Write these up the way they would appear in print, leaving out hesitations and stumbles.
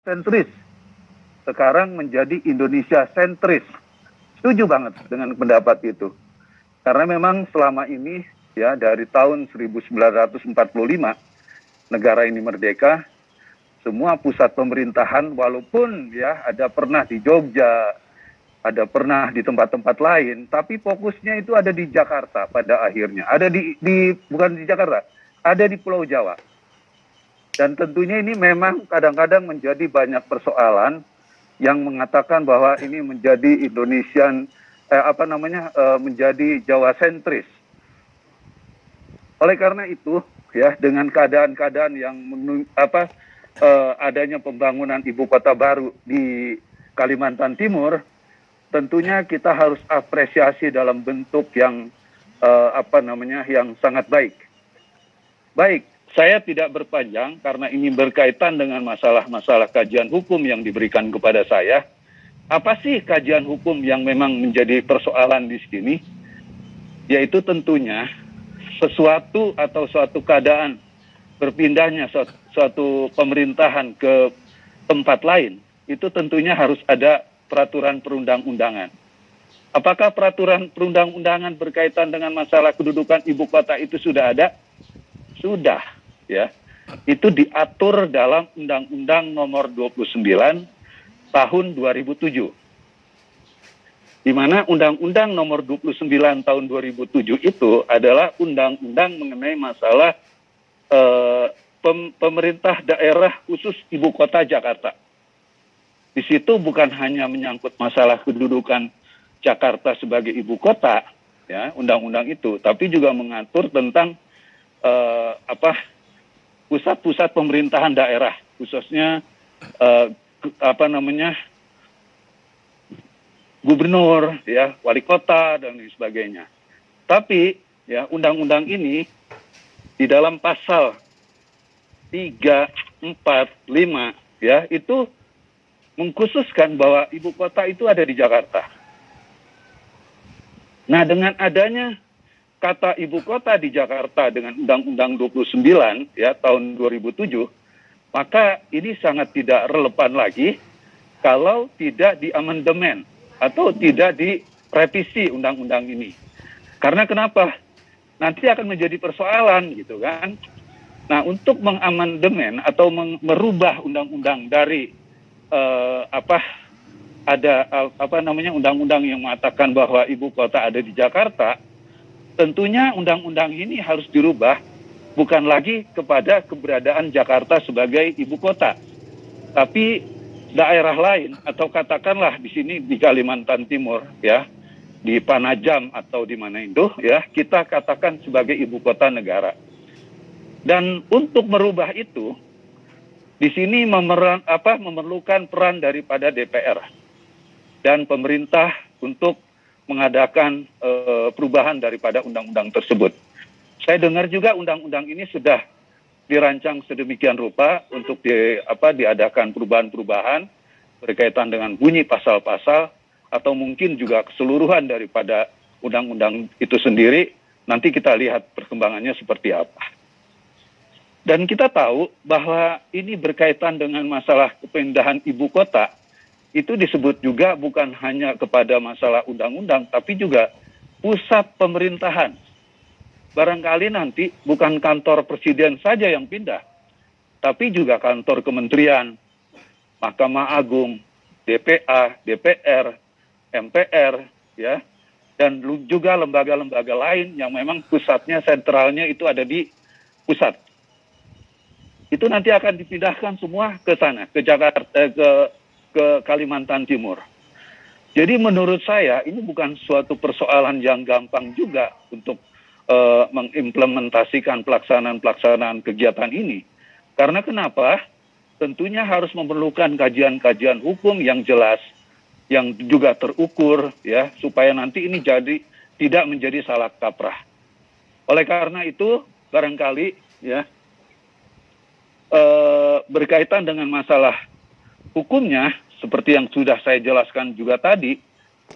sentris, sekarang menjadi Indonesia sentris. Setuju banget dengan pendapat itu. Karena memang selama ini ya dari tahun 1945 negara ini merdeka, semua pusat pemerintahan walaupun ya ada pernah di Jogja, ada pernah di tempat-tempat lain, tapi fokusnya itu ada di Jakarta pada akhirnya. Ada bukan di Jakarta, ada di Pulau Jawa. Dan tentunya ini memang kadang-kadang menjadi banyak persoalan yang mengatakan bahwa ini menjadi Indonesian menjadi Jawa sentris. Oleh karena itu, ya dengan keadaan-keadaan yang adanya pembangunan ibu kota baru di Kalimantan Timur, tentunya kita harus apresiasi dalam bentuk yang yang sangat baik. Baik, saya tidak berpanjang karena ini berkaitan dengan masalah-masalah kajian hukum yang diberikan kepada saya. Apa sih kajian hukum yang memang menjadi persoalan di sini? Yaitu tentunya sesuatu atau suatu keadaan berpindahnya suatu pemerintahan ke tempat lain, itu tentunya harus ada peraturan perundang-undangan. Apakah peraturan perundang-undangan berkaitan dengan masalah kedudukan ibu kota itu sudah ada? Sudah, ya. Itu diatur dalam Undang-Undang Nomor 29 tahun 2007. Di mana Undang-Undang Nomor 29 tahun 2007 itu adalah undang-undang mengenai masalah pemerintah daerah khusus ibu kota Jakarta. Di situ bukan hanya menyangkut masalah kedudukan Jakarta sebagai ibu kota, ya undang-undang itu, tapi juga mengatur tentang pusat-pusat pemerintahan daerah, khususnya gubernur, ya wali kota dan lain sebagainya. Tapi ya undang-undang ini di dalam pasal 3, 4, 5 ya itu mengkhususkan bahwa ibu kota itu ada di Jakarta. Nah, dengan adanya kata ibu kota di Jakarta dengan Undang-Undang 29 ya tahun 2007, maka ini sangat tidak relevan lagi kalau tidak diamandemen atau tidak direvisi undang-undang ini. Karena kenapa? Nanti akan menjadi persoalan gitu kan. Nah, untuk mengamandemen atau merubah undang-undang dari undang-undang yang mengatakan bahwa ibu kota ada di Jakarta, tentunya undang-undang ini harus dirubah bukan lagi kepada keberadaan Jakarta sebagai ibu kota, tapi daerah lain atau katakanlah di sini di Kalimantan Timur ya, di Panajam atau di mana itu ya, kita katakan sebagai ibu kota negara. Dan untuk merubah itu di sini memerlukan peran daripada DPR dan pemerintah untuk mengadakan perubahan daripada undang-undang tersebut. Saya dengar juga undang-undang ini sudah dirancang sedemikian rupa untuk diadakan perubahan-perubahan berkaitan dengan bunyi pasal-pasal atau mungkin juga keseluruhan daripada undang-undang itu sendiri. Nanti kita lihat perkembangannya seperti apa. Dan kita tahu bahwa ini berkaitan dengan masalah kepindahan ibu kota, itu disebut juga bukan hanya kepada masalah undang-undang, tapi juga pusat pemerintahan. Barangkali nanti bukan kantor presiden saja yang pindah, tapi juga kantor kementerian, Mahkamah Agung, DPA, DPR, MPR, ya, dan juga lembaga-lembaga lain yang memang pusatnya, sentralnya itu ada di pusat. Itu nanti akan dipindahkan semua ke sana, ke Jakarta, ke Kalimantan Timur. Jadi menurut saya ini bukan suatu persoalan yang gampang juga untuk mengimplementasikan pelaksanaan kegiatan ini. Karena kenapa? Tentunya harus memerlukan kajian-kajian hukum yang jelas, yang juga terukur, ya, supaya nanti ini tidak menjadi salah kaprah. Oleh karena itu, barangkali, ya, berkaitan dengan masalah hukumnya, seperti yang sudah saya jelaskan juga tadi,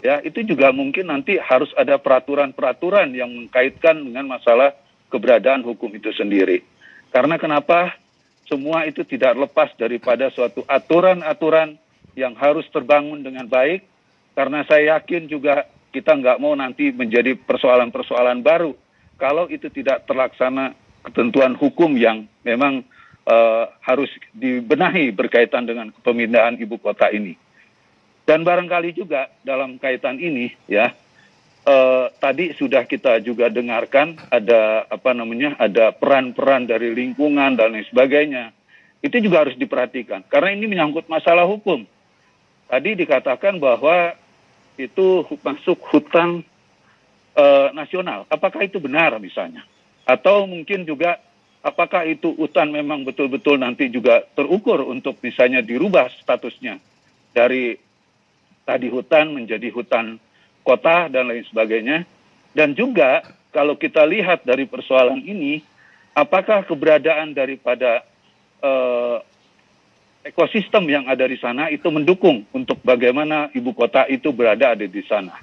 ya itu juga mungkin nanti harus ada peraturan-peraturan yang mengkaitkan dengan masalah keberadaan hukum itu sendiri. Karena kenapa? semua itu tidak lepas daripada suatu aturan-aturan yang harus terbangun dengan baik, karena saya yakin juga kita nggak mau nanti menjadi persoalan-persoalan baru kalau itu tidak terlaksana ketentuan hukum yang memang harus dibenahi berkaitan dengan pemindahan ibu kota ini. Dan barangkali juga dalam kaitan ini ya, tadi sudah kita juga dengarkan ada ada peran-peran dari lingkungan dan lain sebagainya. Itu juga harus diperhatikan karena ini menyangkut masalah hukum. Tadi dikatakan bahwa itu masuk hutan nasional. Apakah itu benar misalnya? Atau mungkin juga apakah itu hutan memang betul-betul nanti juga terukur untuk misalnya dirubah statusnya dari tadi hutan menjadi hutan kota dan lain sebagainya. Dan juga kalau kita lihat dari persoalan ini, apakah keberadaan daripada ekosistem yang ada di sana itu mendukung untuk bagaimana ibu kota itu berada di sana.